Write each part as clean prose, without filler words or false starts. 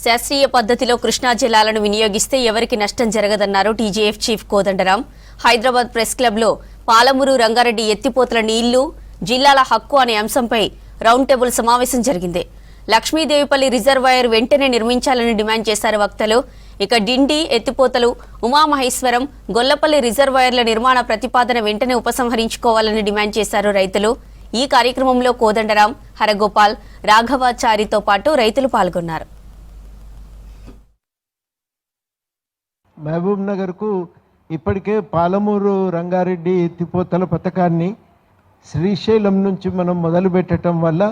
శాస్త్రీయ పద్ధతిలో కృష్ణా జలాలను వినియోగిస్తే ఎవరికి నష్టం జరగదన్నారు TJF chief Kodandaram. Hyderabad press క్లబ్లో పాలమూరు రంగారెడ్డి ఎత్తిపోతల నీళ్లు జిల్లాల హక్కు అనే అంశంపై రౌండ్ టేబుల్ సమావేశం జరిగింది. లక్ష్మీదేవిపల్లి రిజర్వాయర్ వెంటనే నిర్మించాలని డిమాండ్ చేశారు వక్తలు. ఇక డిండి, ఎత్తిపోతలు, ఉమామహేశ్వరం, గొల్లపల్లి రిజర్వాయర్ల నిర్మాణ ప్రతిపాదన వెంటనే ఉపసంహరించుకోవాలని డిమాండ్ చేశారు రైతులు. ఈ కార్యక్రమంలో కోదండరాం, హరగోపాల్, రాఘవాచారితో పాటు రైతులు పాల్గొన్నారు. మహబూబ్ నగర్కు ఇప్పటికే పాలమూరు రంగారెడ్డి ఎత్తిపోతల పథకాన్ని శ్రీశైలం నుంచి మనం మొదలుపెట్టడం వల్ల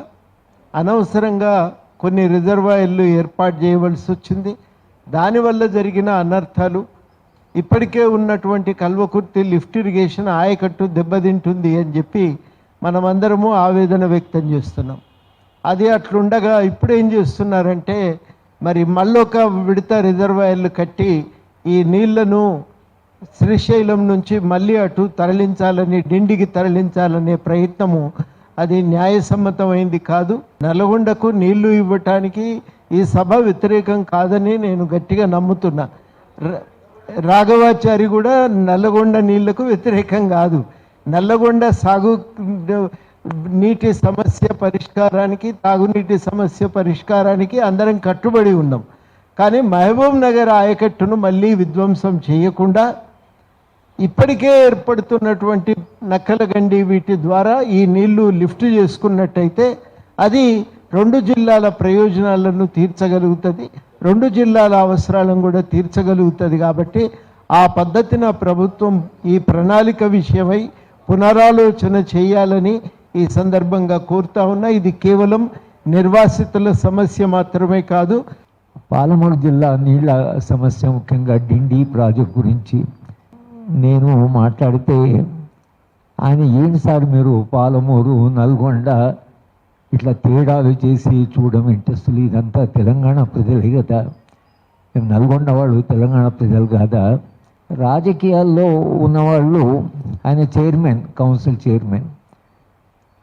అనవసరంగా కొన్ని రిజర్వాయర్లు ఏర్పాటు చేయవలసి వచ్చింది. దానివల్ల జరిగిన అనర్థాలు, ఇప్పటికే ఉన్నటువంటి కల్వకుర్తి లిఫ్ట్ ఇరిగేషన్ ఆయకట్టు దెబ్బతింటుంది అని చెప్పి మనమందరము ఆవేదన వ్యక్తం చేస్తున్నాం. అది అట్లుండగా ఇప్పుడేం చేస్తున్నారంటే మరి మళ్ళొక విడత రిజర్వాయర్లు కట్టి ఈ నీళ్లను శ్రీశైలం నుంచి మళ్ళీ అటు తరలించాలని, డిండికి తరలించాలనే ప్రయత్నము అది న్యాయసమ్మతమైంది కాదు. నల్గొండకు నీళ్లు ఇవ్వటానికి ఈ సభ వ్యతిరేకం కాదని నేను గట్టిగా నమ్ముతున్నా. రాఘవాచారి కూడా నల్లగొండ నీళ్లకు వ్యతిరేకం కాదు. నల్లగొండ సాగు నీటి సమస్య పరిష్కారానికి, తాగునీటి సమస్య పరిష్కారానికి అందరం కట్టుబడి ఉన్నాం. కానీ మహబూబ్ నగర్ ఆయకట్టును మళ్ళీ విధ్వంసం చేయకుండా ఇప్పటికే ఏర్పడుతున్నటువంటి నక్కలగండి వీటి ద్వారా ఈ నీళ్లు లిఫ్ట్ చేసుకున్నట్టయితే అది 2 జిల్లాల ప్రయోజనాలను తీర్చగలుగుతుంది, 2 జిల్లాల అవసరాలను కూడా తీర్చగలుగుతుంది. కాబట్టి ఆ పద్ధతిన ప్రభుత్వం ఈ ప్రణాళిక విషయమై పునరాలోచన చేయాలని ఈ సందర్భంగా కోరుతా ఉన్నా. ఇది కేవలం నిర్వాసితుల సమస్య మాత్రమే కాదు. పాలమూరు జిల్లా నీళ్ళ సమస్య, ముఖ్యంగా డిండి ప్రాజెక్ట్ గురించి నేను మాట్లాడితే ఆయన ఏంటి సార్ మీరు పాలమూరు, నల్గొండ ఇట్లా తేడాలు చేసి చూడడం ఇంట్రెస్టులు, ఇదంతా తెలంగాణ ప్రజలే కదా, నల్గొండ వాళ్ళు తెలంగాణ ప్రజలు కాదా? రాజకీయాల్లో ఉన్నవాళ్ళు, ఆయన చైర్మన్, కౌన్సిల్ చైర్మన్,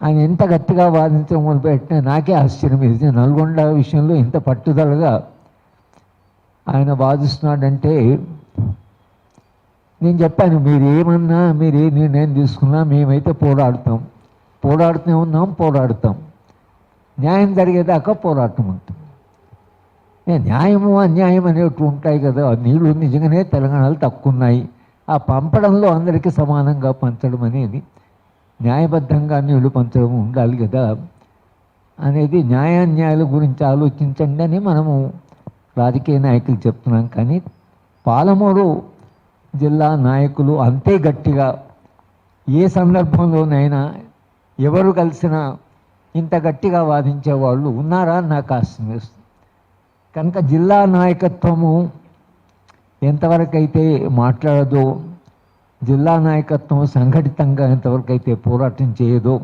ఆయన ఎంత గట్టిగా వాదించడం మొదలుపెట్టినా నాకే ఆశ్చర్యం వేసింది. నల్గొండ విషయంలో ఇంత పట్టుదలగా ఆయన వాదిస్తున్నాడంటే నేను చెప్పాను, మీరు ఏమన్నా, మీరు ఏ నిర్ణయం తీసుకున్నా మేమైతే పోరాడుతాం, న్యాయం జరిగేదాకా పోరాటం ఉంటుంది. న్యాయము అన్యాయం అనేవి ఉంటాయి కదా. నీళ్ళు నిజంగానే తెలంగాణలో తక్కువ ఉన్నాయి, ఆ పంపడంలో అందరికీ సమానంగా పంచడం అనేది, న్యాయబద్ధంగా నీళ్లు పంచడం ఉండాలి కదా అనేది, న్యాయాన్యాయాల గురించి ఆలోచించండి అని మనము రాజకీయ నాయకులు చెప్తున్నాం. కానీ పాలమూరు జిల్లా నాయకులు అంతే గట్టిగా ఏ సందర్భంలోనైనా ఎవరు కలిసినా ఇంత గట్టిగా వాదించే వాళ్ళు ఉన్నారా నాకు ఆశ్చర్యం వేస్తుంది. కనుక జిల్లా నాయకత్వము ఎంతవరకు అయితే మాట్లాడదో, జిల్లా నాయకత్వం సంఘటితంగా ఎంతవరకు అయితే పోరాటం చేయదో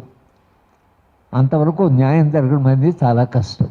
అంతవరకు న్యాయం జరగడం అనేది చాలా కష్టం.